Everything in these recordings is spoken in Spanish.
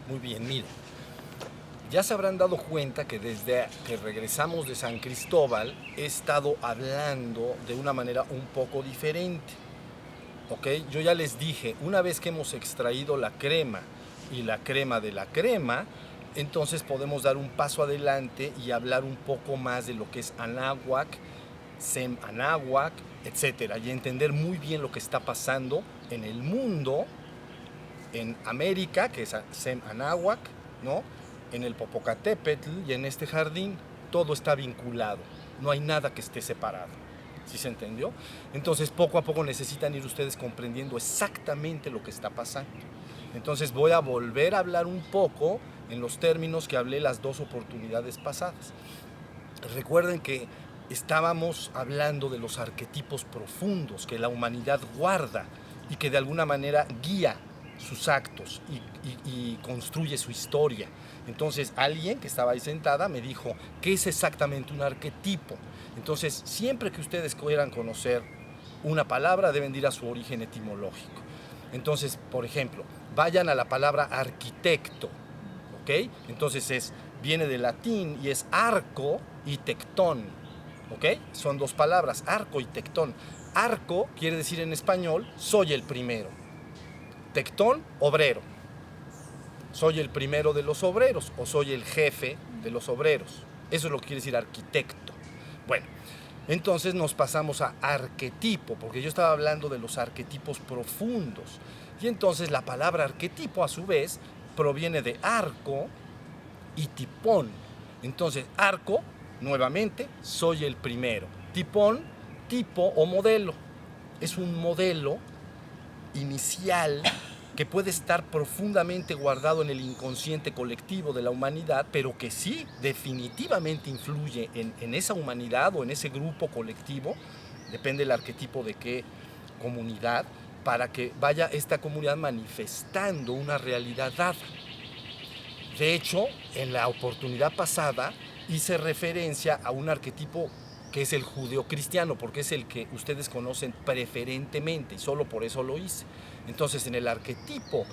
Muy bien, mire. Ya se habrán dado cuenta que desde que regresamos de San Cristóbal he estado hablando de una manera un poco diferente. ¿Ok? Yo ya les dije, una vez que hemos extraído la crema y la crema de la crema, entonces podemos dar un paso adelante y hablar un poco más de lo que es Anáhuac, Sem Anáhuac, etcétera, y entender muy bien lo que está pasando en el mundo, en América, que es Sem Anáhuac, ¿no? En el Popocatépetl y en este jardín, todo está vinculado, no hay nada que esté separado. ¿Sí se entendió? Entonces, poco a poco necesitan ir ustedes comprendiendo exactamente lo que está pasando. Entonces, voy a volver a hablar un poco en los términos que hablé las dos oportunidades pasadas. Recuerden que estábamos hablando de los arquetipos profundos que la humanidad guarda y que de alguna manera guía sus actos y construye su historia. Entonces alguien que estaba ahí sentada me dijo, ¿qué es exactamente un arquetipo? Entonces siempre que ustedes quieran conocer una palabra deben ir a su origen etimológico. Entonces, por ejemplo, vayan a la palabra arquitecto, ¿ok? Entonces viene del latín y es arco y tectón, ¿ok? Son dos palabras, arco y tectón. Arco quiere decir en español, soy el primero. Tectón, obrero. Soy el primero de los obreros o soy el jefe de los obreros. Eso es lo que quiere decir arquitecto. Bueno, entonces nos pasamos a arquetipo, porque yo estaba hablando de los arquetipos profundos. Y entonces la palabra arquetipo a su vez proviene de arco y tipón. Entonces, arco, nuevamente, soy el primero. Tipón, tipo o modelo. Es un modelo inicial que puede estar profundamente guardado en el inconsciente colectivo de la humanidad, pero que sí definitivamente influye en esa humanidad o en ese grupo colectivo, depende del arquetipo de qué comunidad, para que vaya esta comunidad manifestando una realidad dada. De hecho, en la oportunidad pasada hice referencia a un arquetipo que es el judeocristiano, porque es el que ustedes conocen preferentemente y solo por eso lo hice. Entonces, en el arquetipo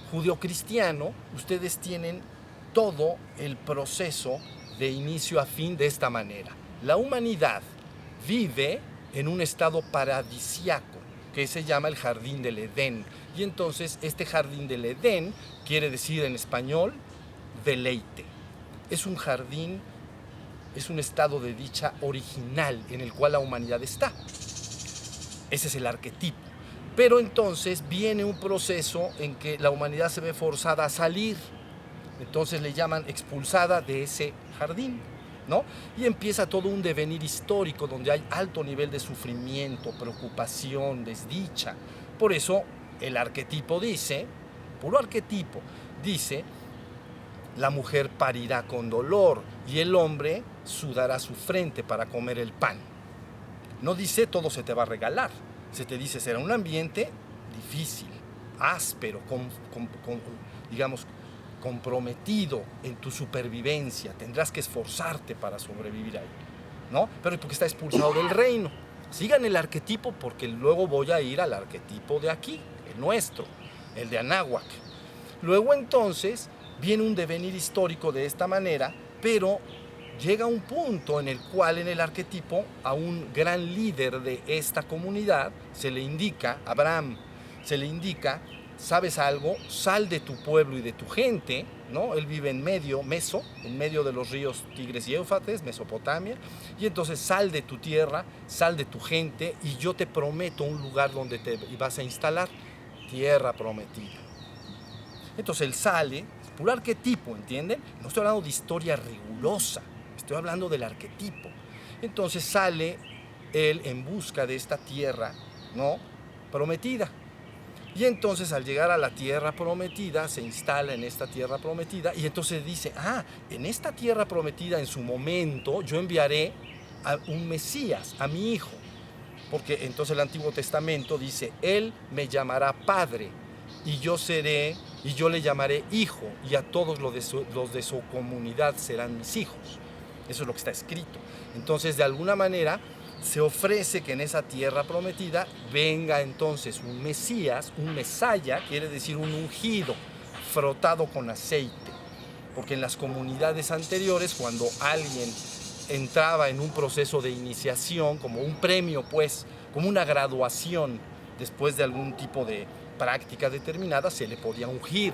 judeocristiano, ustedes tienen todo el proceso de inicio a fin de esta manera. La humanidad vive en un estado paradisiaco, que se llama el jardín del Edén. Y entonces, este jardín del Edén quiere decir en español deleite. Es un jardín, es un estado de dicha original en el cual la humanidad está. Ese es el arquetipo. Pero entonces viene un proceso en que la humanidad se ve forzada a salir. Entonces le llaman expulsada de ese jardín, ¿no? Y empieza todo un devenir histórico donde hay alto nivel de sufrimiento, preocupación, desdicha. Por eso el arquetipo dice, puro arquetipo, dice: la mujer parirá con dolor y el hombre sudará su frente para comer el pan. No dice todo se te va a regalar, se te dice será un ambiente difícil, áspero, digamos, comprometido en tu supervivencia, tendrás que esforzarte para sobrevivir ahí, ¿no? Pero porque está expulsado del reino. Sigan el arquetipo porque luego voy a ir al arquetipo de aquí, el nuestro, el de Anáhuac. Luego entonces viene un devenir histórico de esta manera, pero llega un punto en el cual en el arquetipo a un gran líder de esta comunidad se le indica, Abraham, se le indica: ¿sabes algo? Sal de tu pueblo y de tu gente, ¿no? Él vive en medio, en medio de los ríos Tigres y Éufrates, Mesopotamia, y entonces sal de tu tierra, sal de tu gente, y yo te prometo un lugar donde te vas a instalar, tierra prometida. Entonces él sale, puro arquetipo, ¿entienden? No estoy hablando de historia rigurosa, estoy hablando del arquetipo. Entonces sale él en busca de esta tierra, ¿no?, prometida. Y entonces al llegar a la tierra prometida, se instala en esta tierra prometida y entonces dice: en esta tierra prometida en su momento yo enviaré a un Mesías, a mi hijo. Porque entonces el Antiguo Testamento dice: él me llamará padre y yo le llamaré hijo, y a todos los de su comunidad serán mis hijos. Eso es lo que está escrito. Entonces, de alguna manera, se ofrece que en esa tierra prometida venga entonces un Mesías, un Mesaya, quiere decir un ungido, frotado con aceite. Porque en las comunidades anteriores, cuando alguien entraba en un proceso de iniciación, como un premio, pues, como una graduación, después de algún tipo de práctica determinada, se le podía ungir.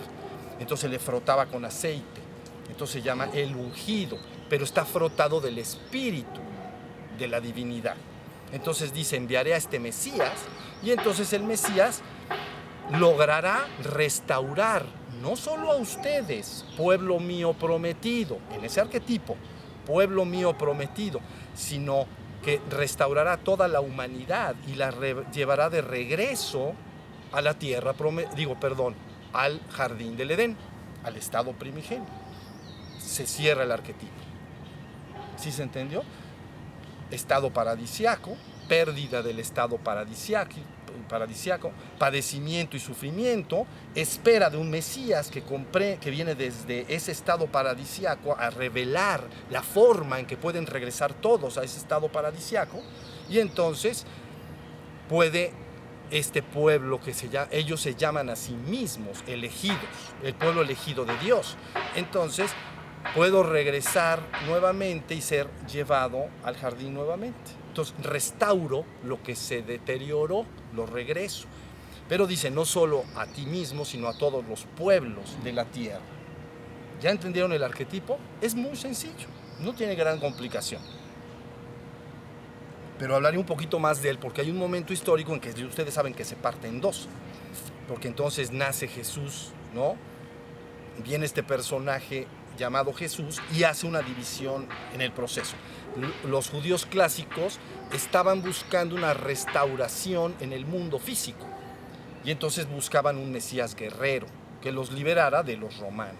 Entonces le frotaba con aceite. Entonces se llama el ungido, pero está frotado del espíritu de la divinidad. Entonces dice, enviaré a este Mesías, y entonces el Mesías logrará restaurar no solo a ustedes, pueblo mío prometido, en ese arquetipo, pueblo mío prometido, sino que restaurará toda la humanidad y la llevará de regreso a la tierra, al jardín del Edén, al estado primigenio. Se cierra el arquetipo. ¿Sí se entendió? Estado paradisiaco, pérdida del estado paradisiaco, padecimiento y sufrimiento, espera de un Mesías que viene desde ese estado paradisiaco a revelar la forma en que pueden regresar todos a ese estado paradisiaco, y entonces puede este pueblo ellos se llaman a sí mismos elegidos, el pueblo elegido de Dios. Entonces puedo regresar nuevamente y ser llevado al jardín nuevamente. Entonces restauro lo que se deterioró, lo regreso. Pero dice, no solo a ti mismo, sino a todos los pueblos de la tierra. ¿Ya entendieron el arquetipo? Es muy sencillo, no tiene gran complicación. Pero hablaré un poquito más de él, porque hay un momento histórico en que ustedes saben que se parte en dos. Porque entonces nace Jesús, ¿no? Viene este personaje llamado Jesús y hace una división en el proceso. Los judíos clásicos estaban buscando una restauración en el mundo físico, y entonces buscaban un Mesías guerrero que los liberara de los romanos,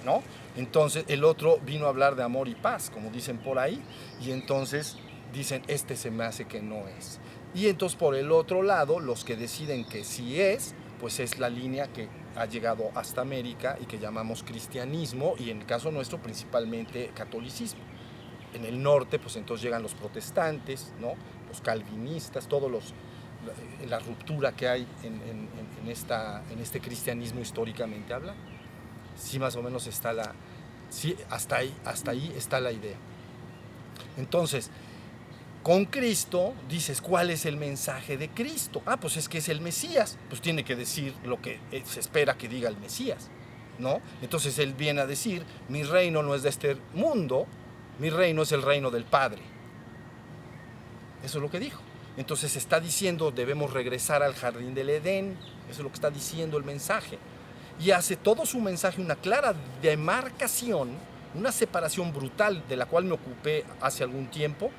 ¿no? Entonces el otro vino a hablar de amor y paz, como dicen por ahí, y entonces dicen, este se me hace que no es. Y entonces por el otro lado, los que deciden que sí es, pues es la línea que ha llegado hasta América y que llamamos cristianismo, y en el caso nuestro principalmente catolicismo. En el norte, pues entonces llegan los protestantes, ¿no? Los calvinistas, la ruptura que hay en este cristianismo históricamente hablando. Sí, más o menos hasta ahí está la idea. Entonces, con Cristo, dices, ¿cuál es el mensaje de Cristo? Pues es que es el Mesías, pues tiene que decir lo que se espera que diga el Mesías, ¿no? Entonces él viene a decir, mi reino no es de este mundo, mi reino es el reino del Padre. Eso es lo que dijo. Entonces está diciendo, debemos regresar al jardín del Edén, eso es lo que está diciendo el mensaje. Y hace todo su mensaje una clara demarcación, una separación brutal de la cual me ocupé hace algún tiempo,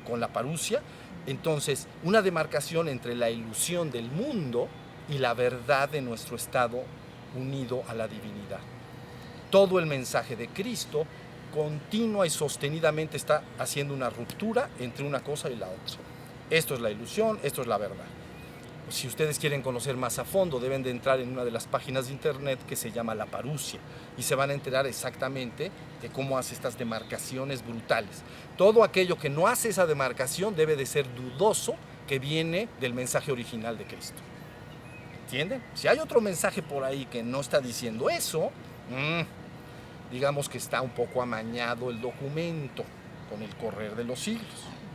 con la parusia. Entonces, una demarcación entre la ilusión del mundo y la verdad de nuestro estado unido a la divinidad. Todo el mensaje de Cristo continua y sostenidamente está haciendo una ruptura entre una cosa y la otra. Esto es la ilusión, esto es la verdad. Si ustedes quieren conocer más a fondo, deben de entrar en una de las páginas de internet que se llama La Parusia, y se van a enterar exactamente de cómo hace estas demarcaciones brutales. Todo aquello que no hace esa demarcación debe de ser dudoso, que viene del mensaje original de Cristo. ¿Entienden? Si hay otro mensaje por ahí que no está diciendo eso, digamos que está un poco amañado el documento con el correr de los siglos.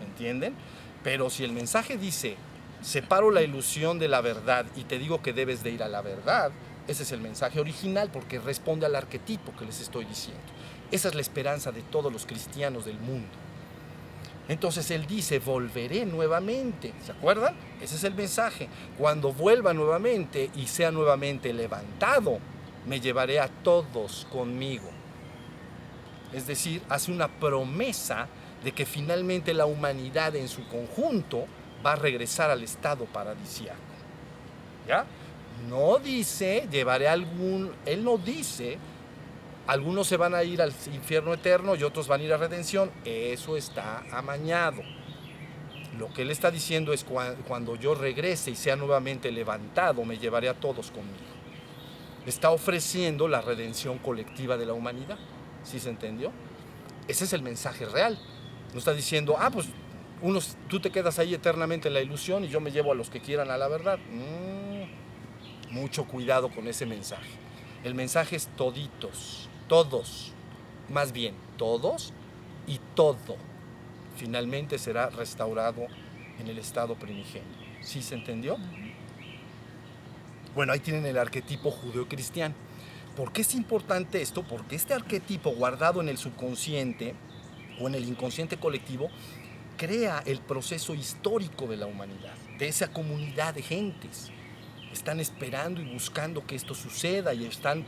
¿Entienden? Pero si el mensaje dice, separo la ilusión de la verdad y te digo que debes de ir a la verdad, ese es el mensaje original, porque responde al arquetipo que les estoy diciendo. Esa es la esperanza de todos los cristianos del mundo. Entonces él dice, volveré nuevamente. ¿Se acuerdan? Ese es el mensaje. Cuando vuelva nuevamente y sea nuevamente levantado, me llevaré a todos conmigo. Es decir, hace una promesa de que finalmente la humanidad en su conjunto va a regresar al estado paradisíaco. ¿Ya? No dice, él no dice, algunos se van a ir al infierno eterno y otros van a ir a redención. Eso está amañado. Lo que él está diciendo es, cuando yo regrese y sea nuevamente levantado, me llevaré a todos conmigo. Está ofreciendo la redención colectiva de la humanidad. ¿Sí se entendió? Ese es el mensaje real. No está diciendo, pues tú te quedas ahí eternamente en la ilusión y yo me llevo a los que quieran a la verdad. Mucho cuidado con ese mensaje. El mensaje es toditos, todos, más bien todos y todo. Finalmente será restaurado en el estado primigenio. ¿Sí se entendió? Bueno, ahí tienen el arquetipo judeocristiano. ¿Por qué es importante esto? Porque este arquetipo guardado en el subconsciente o en el inconsciente colectivo crea el proceso histórico de la humanidad, de esa comunidad de gentes. Están esperando y buscando que esto suceda y están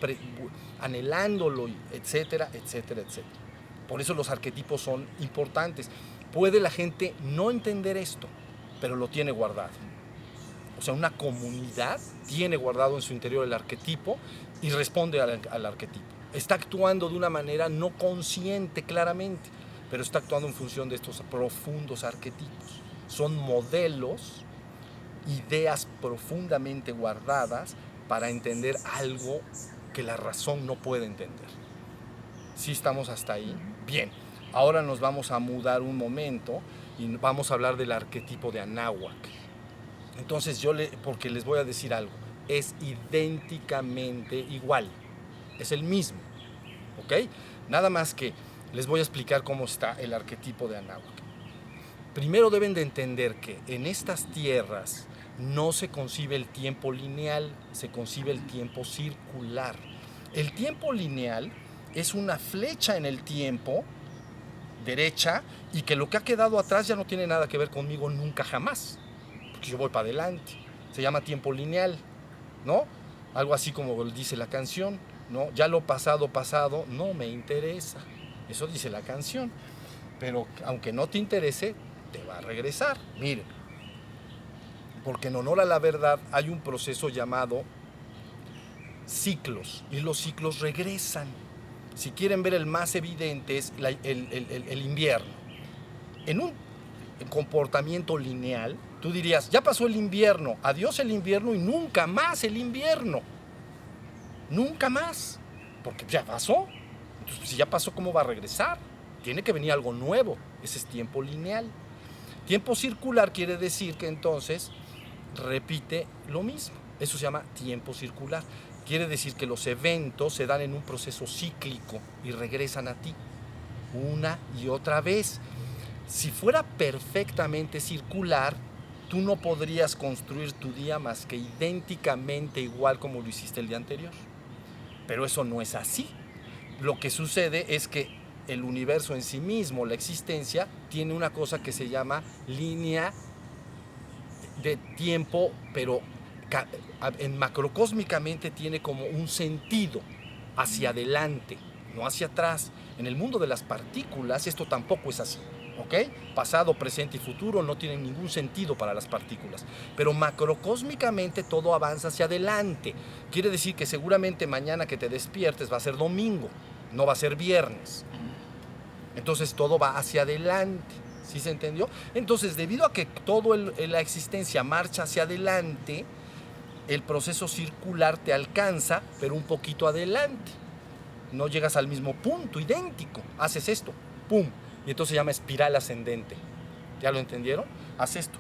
anhelándolo, etcétera, etcétera, etcétera. Por eso los arquetipos son importantes. Puede la gente no entender esto, pero lo tiene guardado. O sea, una comunidad tiene guardado en su interior el arquetipo y responde al arquetipo. Está actuando de una manera no consciente claramente, pero está actuando en función de estos profundos arquetipos. Son modelos, ideas profundamente guardadas para entender algo que la razón no puede entender. ¿Sí estamos hasta ahí? Bien, ahora nos vamos a mudar un momento y vamos a hablar del arquetipo de Anáhuac. Entonces porque les voy a decir algo, es idénticamente igual, es el mismo, ¿ok? Nada más que les voy a explicar cómo está el arquetipo de Anáhuac. Primero deben de entender que en estas tierras no se concibe el tiempo lineal, se concibe el tiempo circular. El tiempo lineal es una flecha en el tiempo, derecha, y que lo que ha quedado atrás ya no tiene nada que ver conmigo nunca jamás, porque yo voy para adelante. Se llama tiempo lineal, ¿no? Algo así como dice la canción, ¿no? Ya lo pasado, pasado, no me interesa. Eso dice la canción. Pero aunque no te interese, te va a regresar. Miren, porque en honor a la verdad hay un proceso llamado ciclos, y los ciclos regresan. Si quieren ver el más evidente es el invierno. En un comportamiento lineal, tú dirías, ya pasó el invierno, adiós el invierno y nunca más el invierno. Nunca más, porque ya pasó. Entonces, si ya pasó, ¿cómo va a regresar? Tiene que venir algo nuevo. Ese es tiempo lineal. Tiempo circular quiere decir que entonces repite lo mismo. Eso se llama tiempo circular. Quiere decir que los eventos se dan en un proceso cíclico y regresan a ti una y otra vez. Si fuera perfectamente circular, tú no podrías construir tu día más que idénticamente igual como lo hiciste el día anterior. Pero eso no es así. Lo que sucede es que el universo en sí mismo, la existencia, tiene una cosa que se llama línea de tiempo, pero macrocósmicamente tiene como un sentido hacia adelante, no hacia atrás. En el mundo de las partículas esto tampoco es así, ¿ok? Pasado, presente y futuro no tienen ningún sentido para las partículas, pero macrocósmicamente todo avanza hacia adelante. Quiere decir que seguramente mañana que te despiertes va a ser domingo, no va a ser viernes. Entonces todo va hacia adelante. ¿Sí se entendió? Entonces, debido a que toda la existencia marcha hacia adelante, el proceso circular te alcanza, pero un poquito adelante. No llegas al mismo punto, idéntico. Haces esto, pum, y entonces se llama espiral ascendente. ¿Ya lo entendieron? Haz esto.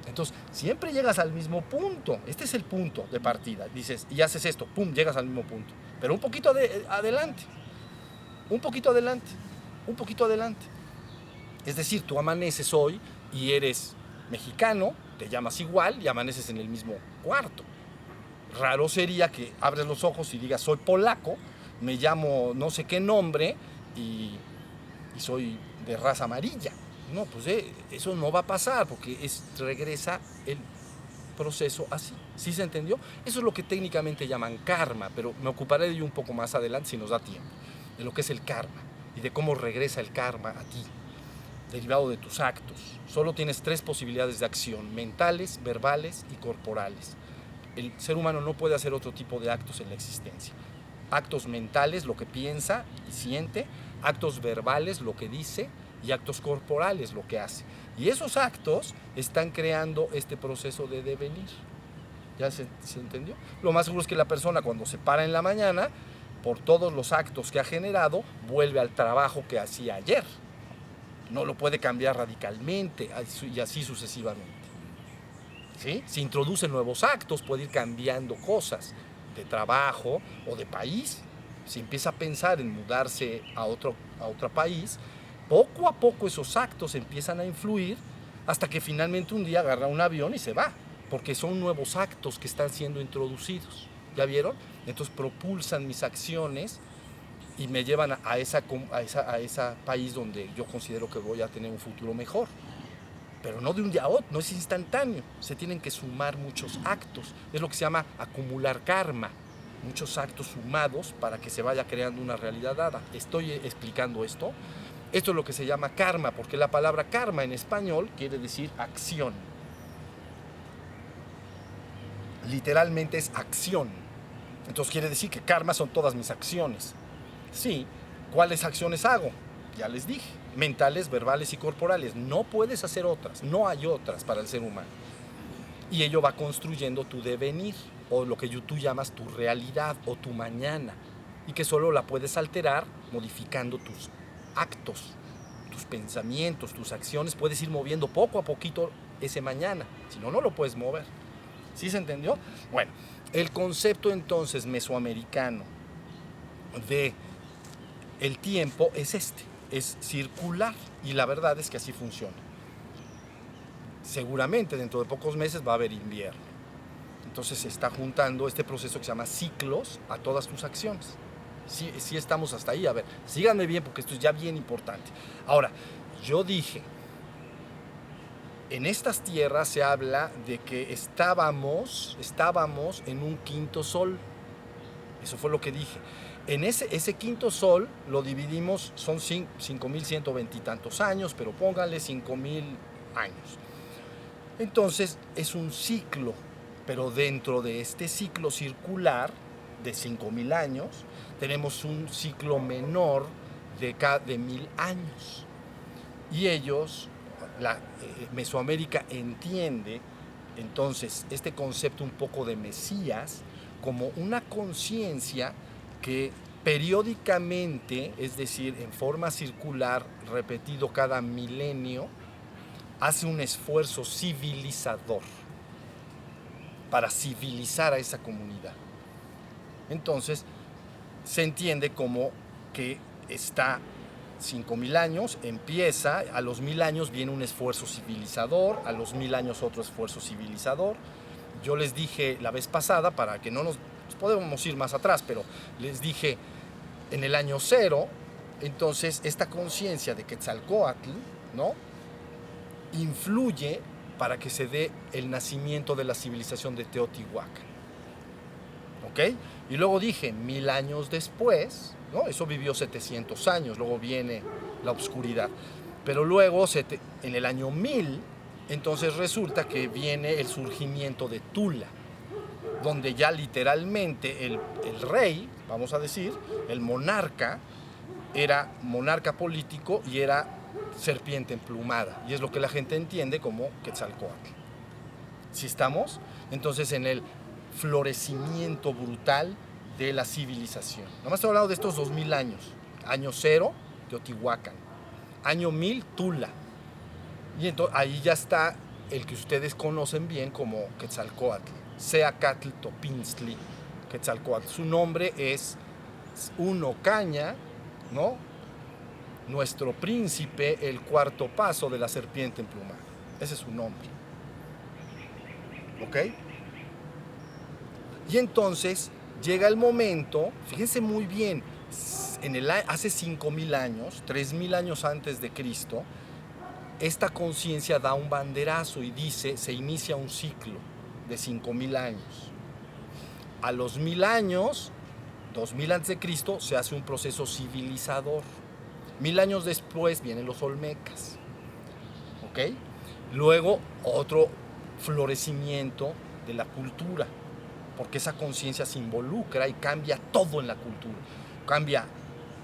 Entonces, siempre llegas al mismo punto. Este es el punto de partida. Dices, y haces esto, pum, llegas al mismo punto. Pero un poquito adelante. Un poquito adelante. Un poquito adelante. Es decir, tú amaneces hoy y eres mexicano, te llamas igual y amaneces en el mismo cuarto. Raro sería que abres los ojos y digas, soy polaco, me llamo no sé qué nombre y soy de raza amarilla. No, pues eso no va a pasar porque regresa el proceso así. ¿Sí se entendió? Eso es lo que técnicamente llaman karma, pero me ocuparé de ello un poco más adelante si nos da tiempo, de lo que es el karma y de cómo regresa el karma a ti, derivado de tus actos. Solo tienes 3 posibilidades de acción: mentales, verbales y corporales. El ser humano no puede hacer otro tipo de actos en la existencia. Actos mentales, lo que piensa y siente; actos verbales, lo que dice; y actos corporales, lo que hace. Y esos actos están creando este proceso de devenir. ¿Ya se entendió? Lo más seguro es que la persona, cuando se para en la mañana, por todos los actos que ha generado, vuelve al trabajo que hacía ayer. No lo puede cambiar radicalmente y así sucesivamente. ¿sí? Se introducen nuevos actos, puede ir cambiando cosas de trabajo o de país. Si empieza a pensar en mudarse a otro país, poco a poco esos actos empiezan a influir hasta que finalmente un día agarra un avión y se va, porque son nuevos actos que están siendo introducidos. ¿Ya vieron? Entonces propulsan mis acciones y me llevan a ese país donde yo considero que voy a tener un futuro mejor. Pero no de un día a otro, no es instantáneo. Se tienen que sumar muchos actos. Es lo que se llama acumular karma. Muchos actos sumados para que se vaya creando una realidad dada. ¿Estoy explicando esto? Esto es lo que se llama karma, porque la palabra karma en español quiere decir acción. Literalmente es acción. Entonces quiere decir que karma son todas mis acciones. Sí, ¿cuáles acciones hago? Ya les dije, mentales, verbales y corporales. No puedes hacer otras, no hay otras para el ser humano. Y ello va construyendo tu devenir, o lo que tú llamas tu realidad o tu mañana, y que solo la puedes alterar modificando tus actos, tus pensamientos, tus acciones. Puedes ir moviendo poco a poquito ese mañana, si no, no lo puedes mover. ¿Sí se entendió? Bueno, el concepto entonces mesoamericano de el tiempo es es circular, y la verdad es que así funciona. Seguramente dentro de pocos meses va a haber invierno. Entonces se está juntando este proceso que se llama ciclos a todas tus acciones. Sí estamos hasta ahí. A ver, síganme bien porque esto es ya bien importante. Ahora, yo dije, en estas tierras se habla de que estábamos en un quinto sol. Eso fue lo que dije. En ese quinto sol lo dividimos, son 5.120 y tantos años, pero pónganle 5.000 años. Entonces es un ciclo, pero dentro de este ciclo circular de 5.000 años, tenemos un ciclo menor de 1.000 años. Y ellos, Mesoamérica entiende entonces este concepto un poco de Mesías como una conciencia que periódicamente, es decir, en forma circular, repetido cada milenio, hace un esfuerzo civilizador para civilizar a esa comunidad. Entonces, se entiende como que está 5.000 años, empieza, a los 1.000 años viene un esfuerzo civilizador, a los 1.000 años otro esfuerzo civilizador. Yo les dije la vez pasada, para que no nos podemos ir más atrás, pero les dije en el año 0, entonces esta conciencia de Quetzalcóatl, ¿no?, influye para que se dé el nacimiento de la civilización de Teotihuacán. ¿Ok? Y luego dije, 1.000 años después, ¿no?, eso vivió 700 años, luego viene la oscuridad. Pero luego, en el año 1000, entonces resulta que viene el surgimiento de Tula, donde ya literalmente el rey, vamos a decir, el monarca, era monarca político y era serpiente emplumada. Y es lo que la gente entiende como Quetzalcóatl. ¿Sí estamos? Entonces en el florecimiento brutal de la civilización. Nomás estoy hablando de estos 2.000 años. Año 0, Teotihuacán. Año 1000, Tula. Y entonces ahí ya está el que ustedes conocen bien como Quetzalcóatl. Seacatl Topinztli Quetzalcóatl. Su nombre es Uno Caña, ¿no?, nuestro príncipe, el cuarto paso de la serpiente emplumada. Ese es su nombre. ¿Ok? Y entonces llega el momento, fíjense muy bien, hace 5.000 años, 3.000 años antes de Cristo, esta conciencia da un banderazo y dice, se inicia un ciclo de 5.000 años. A los 1.000 años, 2.000 antes de Cristo, se hace un proceso civilizador. 1.000 años después vienen los olmecas. ¿Ok? Luego otro florecimiento de la cultura, porque esa conciencia se involucra y cambia todo en la cultura. Cambia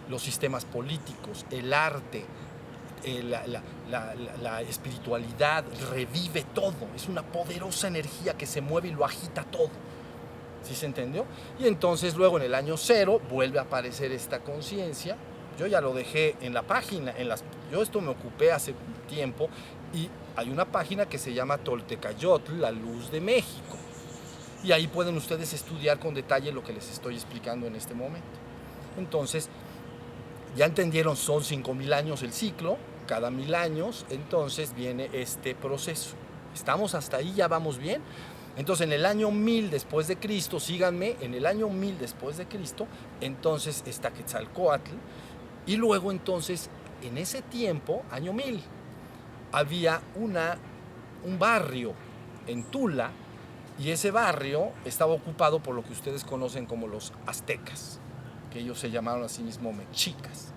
los sistemas políticos, el arte, la espiritualidad, revive todo. Es una poderosa energía que se mueve y lo agita todo. ¿Sí se entendió? Y entonces luego en el año 0 vuelve a aparecer esta conciencia. Yo ya lo dejé en la página, yo esto me ocupé hace tiempo, y hay una página que se llama Toltecayotl, la luz de México. Y ahí pueden ustedes estudiar con detalle lo que les estoy explicando en este momento. Entonces, ya entendieron, son 5,000 años el ciclo, cada 1000 años, entonces viene este proceso. ¿Estamos hasta ahí? ¿Ya vamos bien? Entonces, en el año 1000 después de Cristo, síganme, en el año 1000 después de Cristo, entonces está Quetzalcóatl, y luego entonces, en ese tiempo, año 1000, había un barrio en Tula, y ese barrio estaba ocupado por lo que ustedes conocen como los aztecas, que ellos se llamaron a sí mismos mexicas.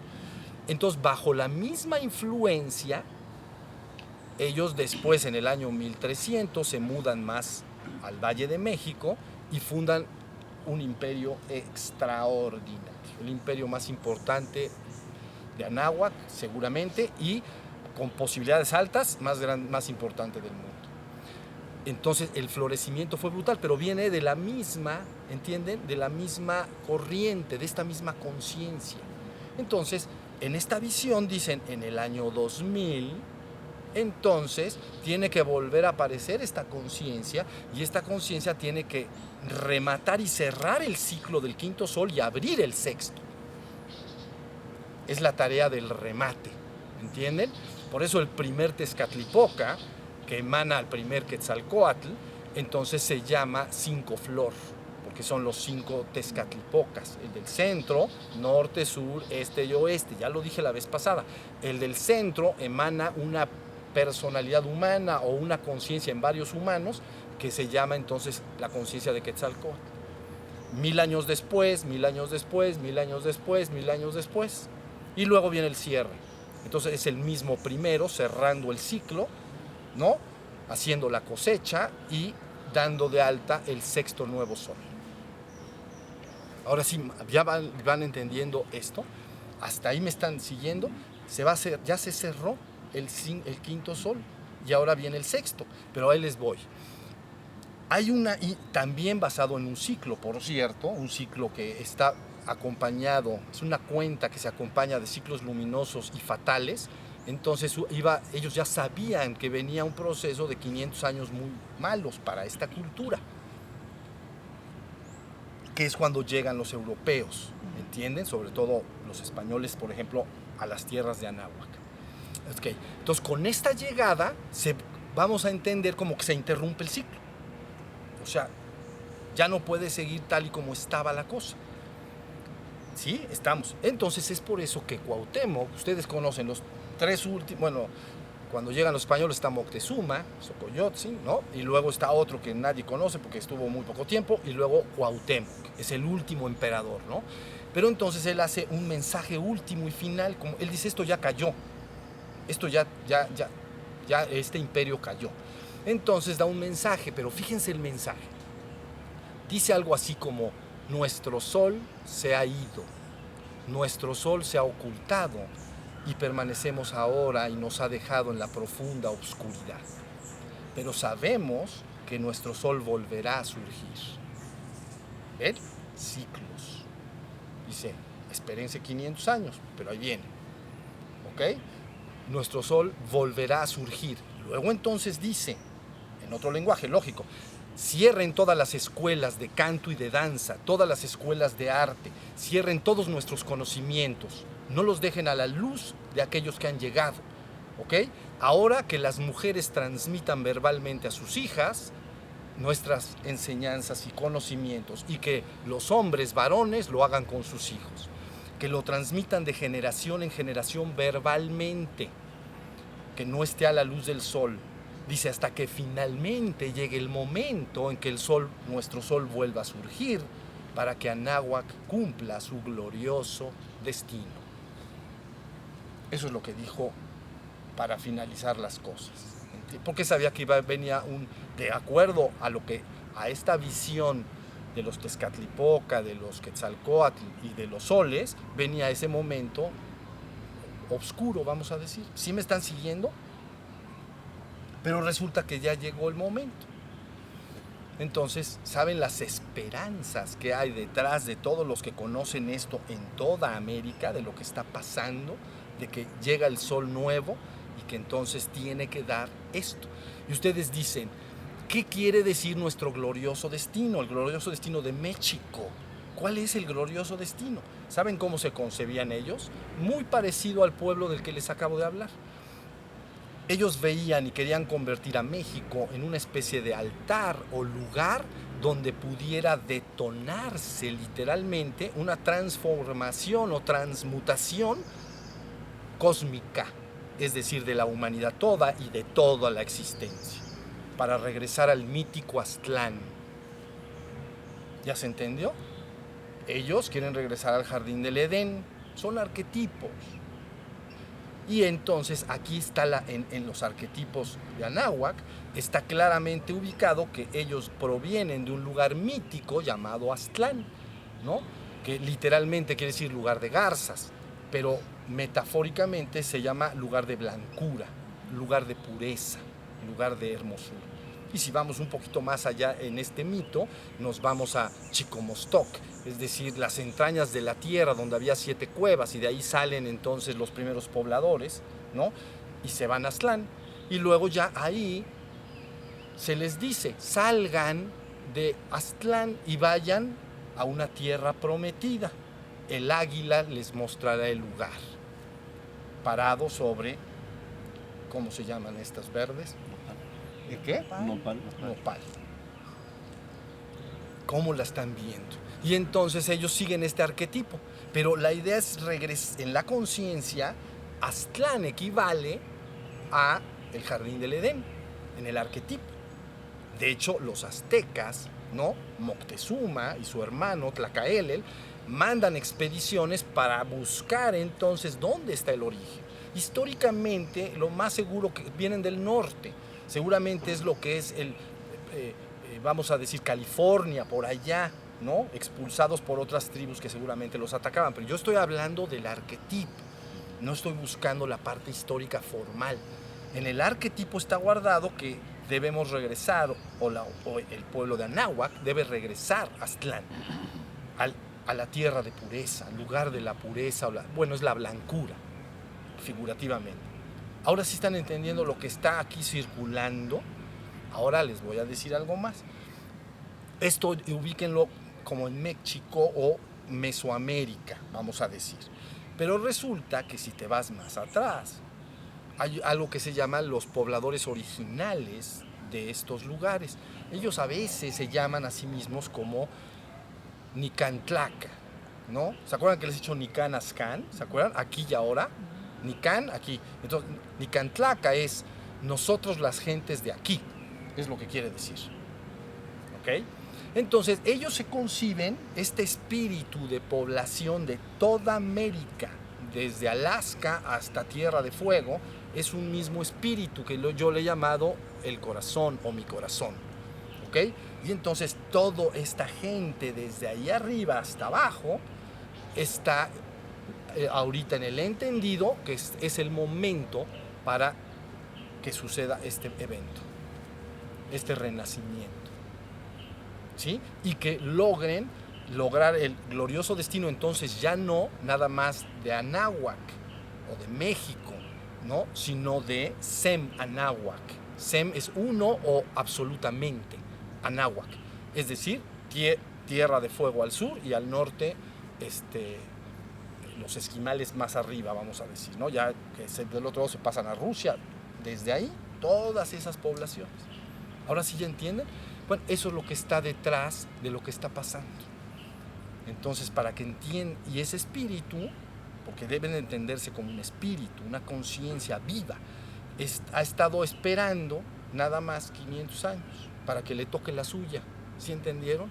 Entonces, bajo la misma influencia, ellos después, en el año 1300, se mudan más al Valle de México y fundan un imperio extraordinario, el imperio más importante de Anáhuac, seguramente, y con posibilidades altas, más importante del mundo. Entonces el florecimiento fue brutal, pero viene de la misma, ¿entienden? De la misma corriente, de esta misma conciencia. Entonces, en esta visión dicen, en el año 2000, entonces tiene que volver a aparecer esta conciencia, y esta conciencia tiene que rematar y cerrar el ciclo del quinto sol y abrir el sexto. Es la tarea del remate, ¿entienden? Por eso el primer Tezcatlipoca, que emana al primer Quetzalcóatl, entonces se llama cinco flor, porque son los 5 Tezcatlipocas, el del centro, norte, sur, este y oeste, ya lo dije la vez pasada. El del centro emana una personalidad humana o una conciencia en varios humanos, que se llama entonces la conciencia de Quetzalcóatl. 1000 años después, 1000 años después, 1000 años después, 1000 años después, y luego viene el cierre. Entonces es el mismo primero, cerrando el ciclo, ¿no? Haciendo la cosecha y dando de alta el sexto nuevo sol. Ahora sí, ya van entendiendo esto. Hasta ahí me están siguiendo. Ya se cerró el quinto sol y ahora viene el sexto, pero ahí les voy. Hay y también basado en un ciclo, por cierto, un ciclo que está acompañado, es una cuenta que se acompaña de ciclos luminosos y fatales. Entonces ellos ya sabían que venía un proceso de 500 años muy malos para esta cultura, que es cuando llegan los europeos, ¿entienden? Sobre todo los españoles, por ejemplo, a las tierras de Anáhuac. Okay. Entonces, con esta llegada, vamos a entender como que se interrumpe el ciclo. O sea, ya no puede seguir tal y como estaba la cosa. ¿Sí? Estamos. Entonces, es por eso que Cuauhtémoc, ustedes conocen los 3 últimos, bueno, cuando llegan los españoles está Moctezuma, Xocoyotzin, ¿no? Y luego está otro que nadie conoce porque estuvo muy poco tiempo, y luego Cuauhtémoc, es el último emperador, ¿no? Pero entonces él hace un mensaje último y final, como él dice, esto ya cayó, esto ya este imperio cayó. Entonces da un mensaje, pero fíjense el mensaje. Dice algo así como, nuestro sol se ha ido, nuestro sol se ha ocultado, y permanecemos ahora y nos ha dejado en la profunda oscuridad. Pero sabemos que nuestro sol volverá a surgir. ¿Ven? Ciclos. Dice, espérense 500 años, pero ahí viene. ¿Ok? Nuestro sol volverá a surgir. Luego entonces dice, en otro lenguaje lógico, cierren todas las escuelas de canto y de danza, todas las escuelas de arte, cierren todos nuestros conocimientos, no los dejen a la luz de aquellos que han llegado, ¿ok? Ahora que las mujeres transmitan verbalmente a sus hijas nuestras enseñanzas y conocimientos, y que los hombres varones lo hagan con sus hijos, que lo transmitan de generación en generación verbalmente, que no esté a la luz del sol. Dice, hasta que finalmente llegue el momento en que nuestro sol vuelva a surgir, para que Anáhuac cumpla su glorioso destino. Eso es lo que dijo para finalizar las cosas. Porque sabía que venía de acuerdo a esta visión de los Tezcatlipoca, de los Quetzalcóatl y de los soles, venía ese momento oscuro, vamos a decir. ¿Sí me están siguiendo? Pero resulta que ya llegó el momento. Entonces, ¿saben las esperanzas que hay detrás de todos los que conocen esto en toda América, de lo que está pasando, de que llega el sol nuevo y que entonces tiene que dar esto. Y ustedes dicen, ¿qué quiere decir nuestro glorioso destino? El glorioso destino de México. ¿Cuál es el glorioso destino? ¿Saben cómo se concebían ellos? Muy parecido al pueblo del que les acabo de hablar. Ellos veían y querían convertir a México en una especie de altar o lugar donde pudiera detonarse literalmente una transformación o transmutación cósmica, es decir, de la humanidad toda y de toda la existencia, para regresar al mítico Aztlán. ¿Ya se entendió? Ellos quieren regresar al jardín del Edén, son arquetipos. Y entonces aquí está en los arquetipos de Anáhuac, está claramente ubicado que ellos provienen de un lugar mítico llamado Aztlán, ¿no? Que literalmente quiere decir lugar de garzas, pero metafóricamente se llama lugar de blancura, lugar de pureza, lugar de hermosura. Y si vamos un poquito más allá en este mito, nos vamos a Chicomostoc, es decir, las entrañas de la tierra donde había 7 cuevas, y de ahí salen entonces los primeros pobladores, ¿no? Y se van a Aztlán. Y luego ya ahí se les dice, salgan de Aztlán y vayan a una tierra prometida. El águila les mostrará el lugar, parado sobre, ¿cómo se llaman estas verdes? ¿De qué? Nopal. Nopal. ¿Cómo la están viendo? Y entonces ellos siguen este arquetipo. Pero la idea es regresar en la conciencia. Aztlán equivale a el jardín del Edén, en el arquetipo. De hecho, los aztecas, ¿no? Moctezuma y su hermano Tlacaelel mandan expediciones para buscar entonces dónde está el origen. Históricamente, lo más seguro que vienen del norte. Seguramente es lo que es vamos a decir, California, por allá, ¿no? Expulsados por otras tribus que seguramente los atacaban. Pero yo estoy hablando del arquetipo, no estoy buscando la parte histórica formal. En el arquetipo está guardado que debemos regresar, o el pueblo de Anáhuac debe regresar a Aztlán, a la tierra de pureza, al lugar de la pureza, bueno, es la blancura, figurativamente. Ahora sí están entendiendo lo que está aquí circulando. Ahora les voy a decir algo más. Esto ubíquenlo como en México o Mesoamérica, vamos a decir. Pero resulta que si te vas más atrás, hay algo que se llama los pobladores originales de estos lugares. Ellos a veces se llaman a sí mismos como Nicantlaca, ¿no? ¿Se acuerdan que les he dicho Nican Azcán? ¿Se acuerdan? Aquí y ahora. Nican, aquí. Entonces, Nicantlaca es nosotros las gentes de aquí, es lo que quiere decir. ¿Ok? Entonces, ellos se conciben este espíritu de población de toda América, desde Alaska hasta Tierra de Fuego, es un mismo espíritu que yo le he llamado el corazón o mi corazón. ¿Ok? Y entonces, toda esta gente desde ahí arriba hasta abajo está ahorita en el entendido que es el momento para que suceda este evento, este renacimiento, ¿sí? Y que lograr el glorioso destino, entonces ya no nada más de Anáhuac o de México, ¿no? Sino de Sem Anáhuac. Sem es uno o absolutamente Anáhuac, es decir, tierra de fuego al sur y al norte los esquimales más arriba, vamos a decir, ¿no? Ya que del otro lado se pasan a Rusia, desde ahí todas esas poblaciones. Ahora sí ya entienden. Bueno, eso es lo que está detrás de lo que está pasando. Entonces, para que entiendan, y ese espíritu, porque deben entenderse como un espíritu, una conciencia viva, ha estado esperando nada más 500 años para que le toque la suya. ¿Sí entendieron?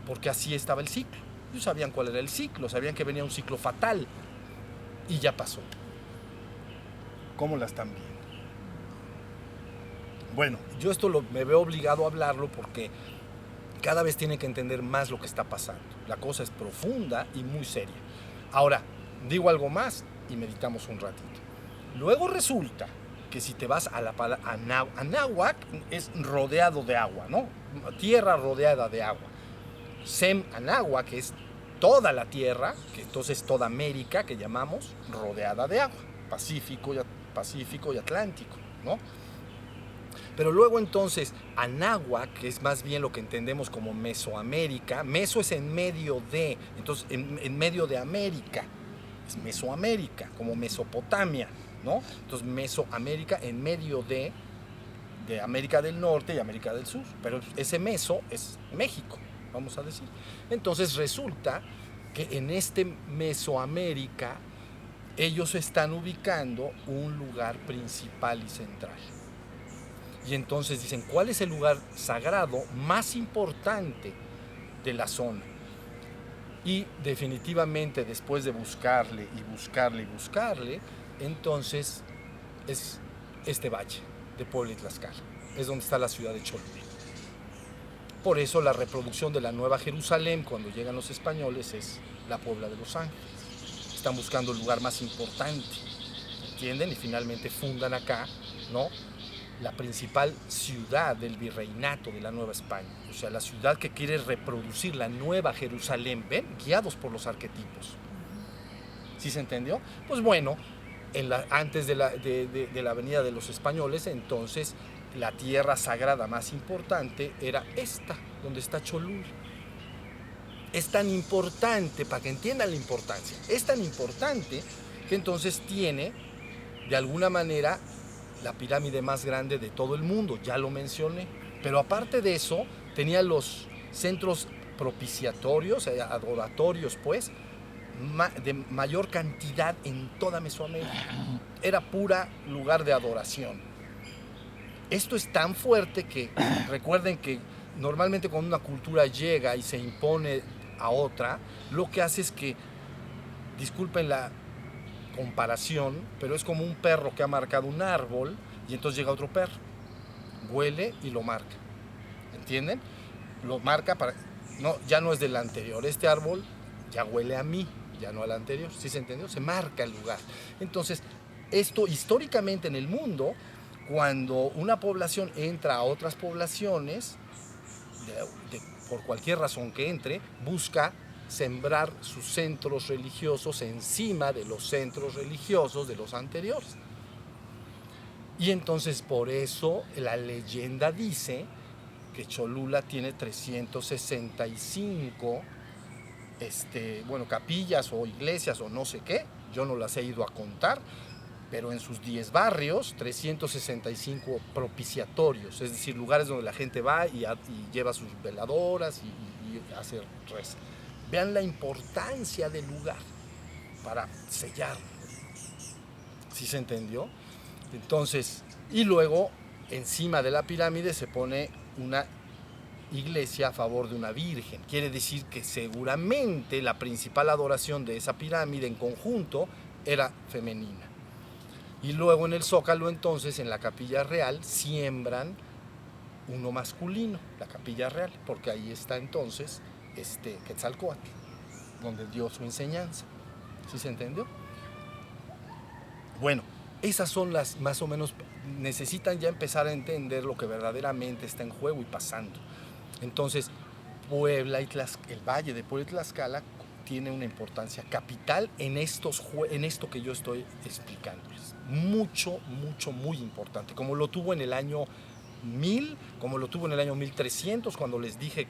Porque así estaba el ciclo. Ellos sabían cuál era el ciclo, sabían que venía un ciclo fatal y ya pasó. ¿Cómo la están viendo? Bueno, yo esto me veo obligado a hablarlo porque cada vez tienen que entender más lo que está pasando. La cosa es profunda y muy seria. Ahora, digo algo más y meditamos un ratito. Luego resulta que si te vas a la palabra Anáhuac es rodeado de agua, ¿no? Tierra rodeada de agua. Sem Anáhuac, que es toda la tierra, que entonces toda América que llamamos rodeada de agua, Pacífico, Pacífico y Atlántico, ¿no? Pero luego entonces Anáhuac, que es más bien lo que entendemos como Mesoamérica, Meso es en medio de, entonces en medio de América, es Mesoamérica, como Mesopotamia, ¿no? Entonces Mesoamérica en medio de América del Norte y América del Sur, pero ese Meso es México, vamos a decir. Entonces resulta que en este Mesoamérica ellos están ubicando un lugar principal y central. Y entonces dicen, ¿cuál es el lugar sagrado más importante de la zona? Y definitivamente después de buscarle y buscarle y buscarle, entonces es este valle de Puebla y Tlaxcala. Es donde está la ciudad de Cholula. Por eso la reproducción de la Nueva Jerusalén cuando llegan los españoles es la Puebla de Los Ángeles. Están buscando el lugar más importante, ¿entienden? Y finalmente fundan acá, ¿no?, la principal ciudad del virreinato de la Nueva España, o sea, la ciudad que quiere reproducir la Nueva Jerusalén, ¿ven? Guiados por los arquetipos. ¿Sí se entendió? Pues bueno, antes de la venida de los españoles, entonces la tierra sagrada más importante era esta, donde está Cholula. Es tan importante, para que entiendan la importancia, es tan importante que entonces tiene, de alguna manera, la pirámide más grande de todo el mundo, ya lo mencioné. Pero aparte de eso, tenía los centros propiciatorios, adoratorios, pues, de mayor cantidad en toda Mesoamérica. Era pura lugar de adoración. Esto es tan fuerte que, recuerden que normalmente cuando una cultura llega y se impone a otra, lo que hace es que, disculpen la comparación, pero es como un perro que ha marcado un árbol y entonces llega otro perro, huele y lo marca, ¿entienden? Lo marca para, no, ya no es del anterior, este árbol ya huele a mí, ya no al anterior, ¿sí se entendió? Se marca el lugar. Entonces, esto históricamente en el mundo, cuando una población entra a otras poblaciones, por cualquier razón que entre, busca sembrar sus centros religiosos encima de los centros religiosos de los anteriores. Y entonces por eso la leyenda dice que Cholula tiene 365 capillas o iglesias o no sé qué, yo no las he ido a contar, pero en sus 10 barrios, 365 propiciatorios, es decir, lugares donde la gente va y lleva sus veladoras y hace reza. Vean la importancia del lugar para sellarlo. ¿Sí se entendió? Entonces, y luego encima de la pirámide se pone una iglesia a favor de una virgen. Quiere decir que seguramente la principal adoración de esa pirámide en conjunto era femenina. Y luego en el Zócalo, entonces, en la Capilla Real, siembran uno masculino, la Capilla Real, porque ahí está entonces Quetzalcóatl, donde dio su enseñanza. ¿Sí se entendió? Bueno, esas son las más o menos, necesitan ya empezar a entender lo que verdaderamente está en juego y pasando. Entonces, Puebla y el Valle de Puebla y Tlaxcala tiene una importancia capital en esto que yo estoy explicándoles. Mucho, mucho, muy importante, como lo tuvo en el año 1000, como lo tuvo en el año 1300, cuando les dije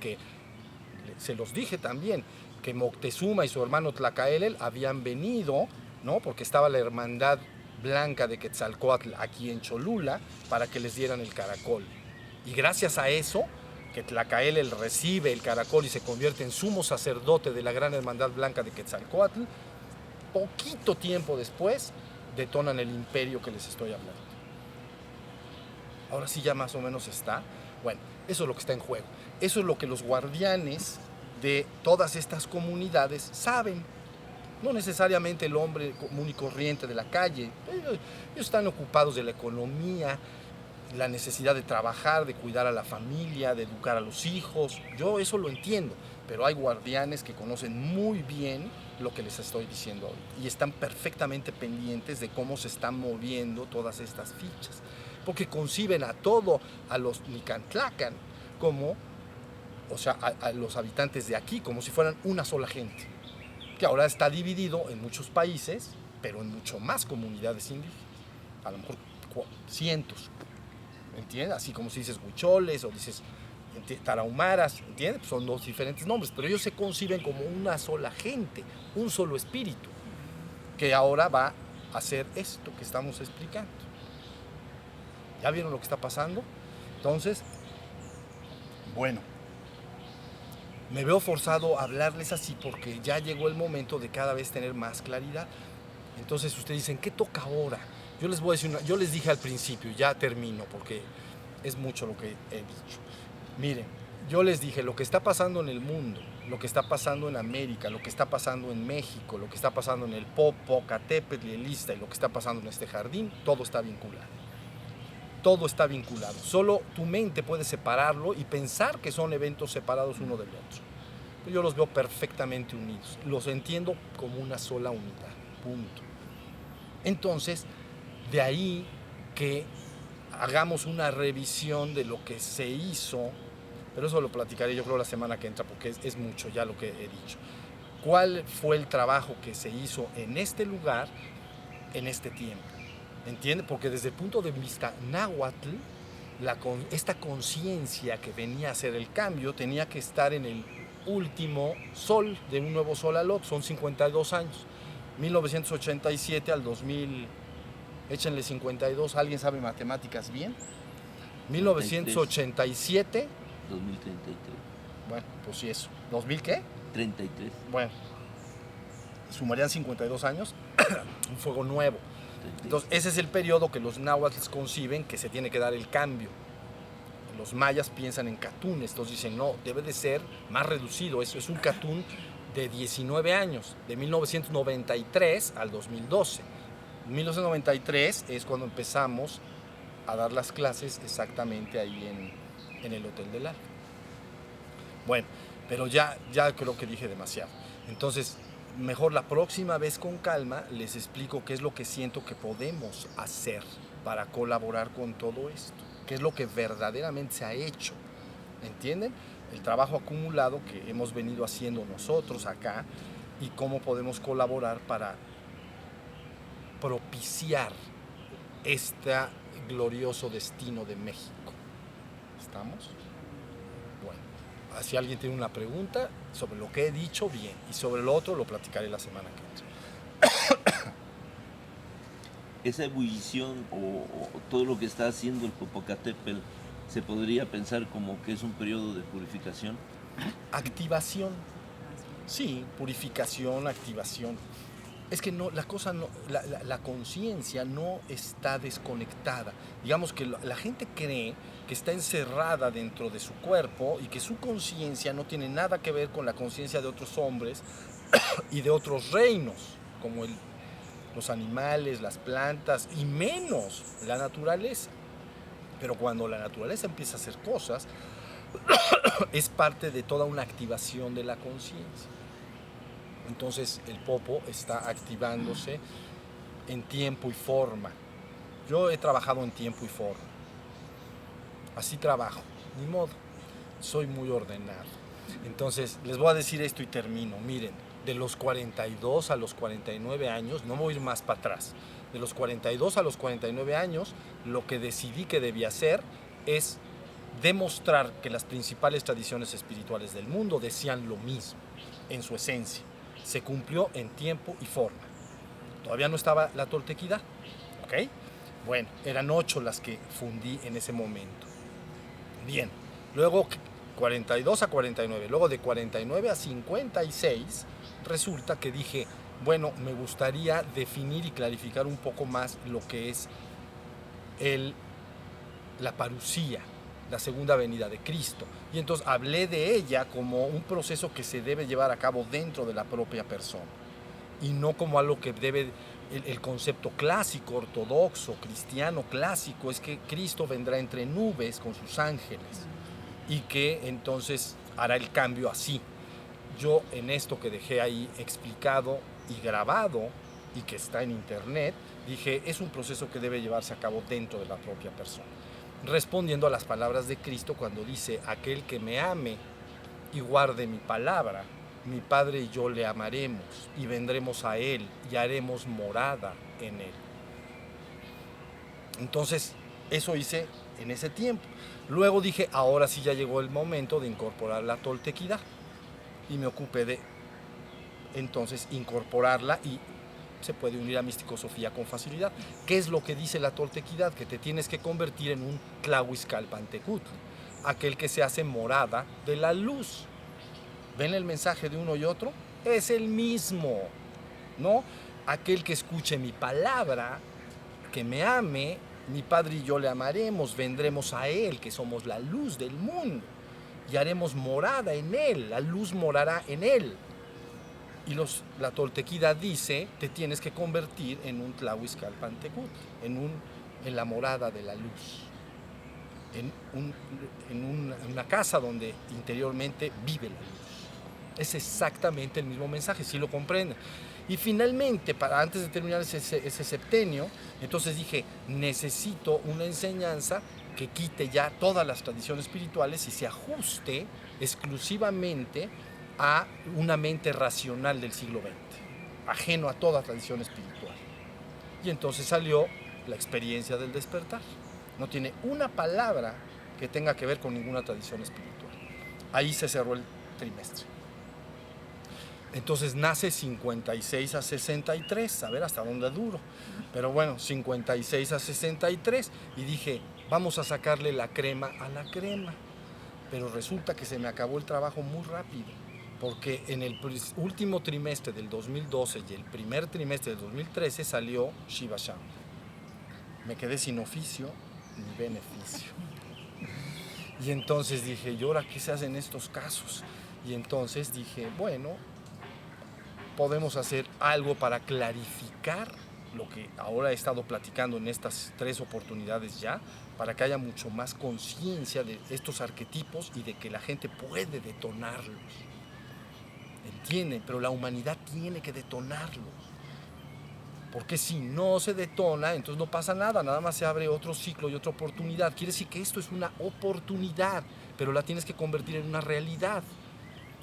se los dije también, que Moctezuma y su hermano Tlacaelel habían venido, ¿no?, porque estaba la hermandad blanca de Quetzalcóatl aquí en Cholula, para que les dieran el caracol. Y gracias a eso, que Tlacaelel recibe el caracol y se convierte en sumo sacerdote de la gran hermandad blanca de Quetzalcóatl, poquito tiempo después detonan el imperio que les estoy hablando. Ahora sí ya más o menos está. Bueno, eso es lo que está en juego. Eso es lo que los guardianes de todas estas comunidades saben. No necesariamente el hombre común y corriente de la calle. Ellos están ocupados de la economía, la necesidad de trabajar, de cuidar a la familia, de educar a los hijos. Yo eso lo entiendo, pero hay guardianes que conocen muy bien lo que les estoy diciendo hoy y están perfectamente pendientes de cómo se están moviendo todas estas fichas, porque conciben a los Nicantlacan como, o sea, a los habitantes de aquí como si fueran una sola gente, que ahora está dividido en muchos países, pero en mucho más comunidades indígenas. a lo mejor cientos, ¿entiendes? Así como si dices huicholes o dices tarahumaras, ¿entiendes? Son dos diferentes nombres, pero ellos se conciben como una sola gente, un solo espíritu, que ahora va a hacer esto que estamos explicando. ¿Ya vieron lo que está pasando? Entonces, bueno, me veo forzado a hablarles así porque ya llegó el momento de cada vez tener más claridad. Entonces ustedes dicen, ¿qué toca ahora? Yo les voy a decir, yo les dije al principio, ya termino porque es mucho lo que he dicho. Miren, yo les dije lo que está pasando en el mundo, lo que está pasando en América, lo que está pasando en México, lo que está pasando en el Popocatépetl y el Ixta y lo que está pasando en este jardín, todo está vinculado. Todo está vinculado. Solo tu mente puede separarlo y pensar que son eventos separados uno del otro. Yo los veo perfectamente unidos. Los entiendo como una sola unidad. Punto. Entonces, de ahí que hagamos una revisión de lo que se hizo, pero eso lo platicaré yo creo la semana que entra porque es mucho ya lo que he dicho. ¿Cuál fue el trabajo que se hizo en este lugar, en este tiempo? ¿Entiende? Porque desde el punto de vista náhuatl, esta conciencia que venía a hacer el cambio tenía que estar en el último sol, de un nuevo sol al otro, son 52 años. 1987 al 2000, échenle 52, ¿alguien sabe matemáticas bien? 1987. 2033. Bueno, pues sí, eso. ¿2000 qué? 33. Bueno, sumarían 52 años, un fuego nuevo. Entonces, ese es el periodo que los náhuatls conciben que se tiene que dar el cambio. Los mayas piensan en catunes, entonces dicen, no, debe de ser más reducido. Eso es un catún de 19 años, de 1993 al 2012. En 1993 es cuando empezamos a dar las clases exactamente ahí en el Hotel del Alfa. Bueno, pero ya creo que dije demasiado. Entonces, mejor la próxima vez con calma les explico qué es lo que siento que podemos hacer para colaborar con todo esto, qué es lo que verdaderamente se ha hecho, ¿entienden? El trabajo acumulado que hemos venido haciendo nosotros acá y cómo podemos colaborar para propiciar este glorioso destino de México. ¿Estamos? Bueno, si alguien tiene una pregunta sobre lo que he dicho, bien, y sobre lo otro lo platicaré la semana que entra. Esa ebullición o todo lo que está haciendo el Popocatépetl, ¿se podría pensar como que es un periodo de purificación? Activación. Sí, purificación, activación. Es que no, la cosa no, la conciencia no está desconectada. Digamos que la gente cree que está encerrada dentro de su cuerpo y que su conciencia no tiene nada que ver con la conciencia de otros hombres y de otros reinos, como los animales, las plantas y menos la naturaleza. Pero cuando la naturaleza empieza a hacer cosas, es parte de toda una activación de la conciencia. Entonces el Popo está activándose en tiempo y forma. Yo he trabajado en tiempo y forma. Así trabajo, ni modo. Soy muy ordenado. Entonces les voy a decir esto y termino. Miren, de los 42 a los 49 años, no voy a ir más para atrás. De los 42 a los 49 años, lo que decidí que debía hacer es demostrar que las principales tradiciones espirituales del mundo decían lo mismo en su esencia. Se cumplió en tiempo y forma. Todavía no estaba la toltequidad, ¿ok? Bueno, eran 8 las que fundí en ese momento. Bien, luego 42 a 49, luego de 49 a 56, resulta que dije, bueno, me gustaría definir y clarificar un poco más lo que es la parusía, la segunda venida de Cristo. Y entonces hablé de ella como un proceso que se debe llevar a cabo dentro de la propia persona y no como algo que debe, el concepto clásico, ortodoxo, cristiano clásico es que Cristo vendrá entre nubes con sus ángeles y que entonces hará el cambio así. Yo en esto que dejé ahí explicado y grabado y que está en internet, dije, es un proceso que debe llevarse a cabo dentro de la propia persona. Respondiendo a las palabras de Cristo cuando dice, aquel que me ame y guarde mi palabra, mi Padre y yo le amaremos y vendremos a Él y haremos morada en Él. Entonces, eso hice en ese tiempo. Luego dije, ahora sí ya llegó el momento de incorporar la toltequidad. Y me ocupé de, entonces, incorporarla y se puede unir a Místico-Sofía con facilidad. ¿Qué es lo que dice la toltequidad? Que te tienes que convertir en un Tlahuizcalpantecutl, aquel que se hace morada de la luz. ¿Ven el mensaje de uno y otro? Es el mismo, ¿no? Aquel que escuche mi palabra, que me ame, mi Padre y yo le amaremos, vendremos a Él, que somos la luz del mundo, y haremos morada en Él, la luz morará en Él. Y la toltequidad dice, te tienes que convertir en un Tlahuizcalpantecutl, en la morada de la luz, en una casa donde interiormente vive la luz. Es exactamente el mismo mensaje, si lo comprenden. Y finalmente, antes de terminar ese septenio, entonces dije, necesito una enseñanza que quite ya todas las tradiciones espirituales y se ajuste exclusivamente a una mente racional del siglo XX, ajeno a toda tradición espiritual. Y entonces salió la experiencia del despertar. No tiene una palabra que tenga que ver con ninguna tradición espiritual. Ahí se cerró el trimestre. Entonces nace 56 a 63, a ver hasta dónde duro. Pero bueno, 56 a 63, y dije, vamos a sacarle la crema a la crema. Pero resulta que se me acabó el trabajo muy rápido, porque en el último trimestre del 2012 y el primer trimestre del 2013 salió Shiva Shambhu. Me quedé sin oficio ni beneficio. Y entonces dije, ¿y ahora qué se hace en estos casos? Y entonces dije, bueno, podemos hacer algo para clarificar lo que ahora he estado platicando en estas 3 oportunidades ya, para que haya mucho más conciencia de estos arquetipos y de que la gente puede detonarlos. ¿Entienden? Pero la humanidad tiene que detonarlos. Porque si no se detona, entonces no pasa nada, nada más se abre otro ciclo y otra oportunidad. Quiere decir que esto es una oportunidad, pero la tienes que convertir en una realidad.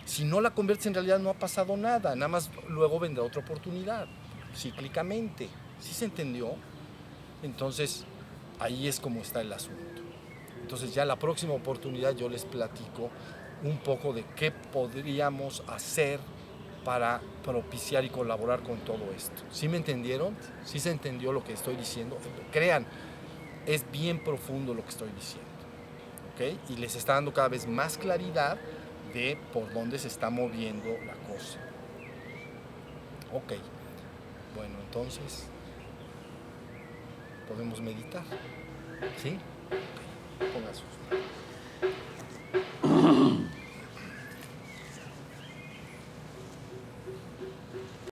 Si no la conviertes en realidad, no ha pasado nada, nada más luego vendrá otra oportunidad, cíclicamente. ¿Sí se entendió? Entonces, ahí es como está el asunto. Entonces ya la próxima oportunidad yo les platico un poco de qué podríamos hacer para propiciar y colaborar con todo esto. ¿Sí me entendieron? ¿Sí se entendió lo que estoy diciendo? Crean, es bien profundo lo que estoy diciendo, ¿ok? Y les está dando cada vez más claridad de por dónde se está moviendo la cosa. Ok, bueno, entonces podemos meditar, ¿sí? Okay. Pongan sus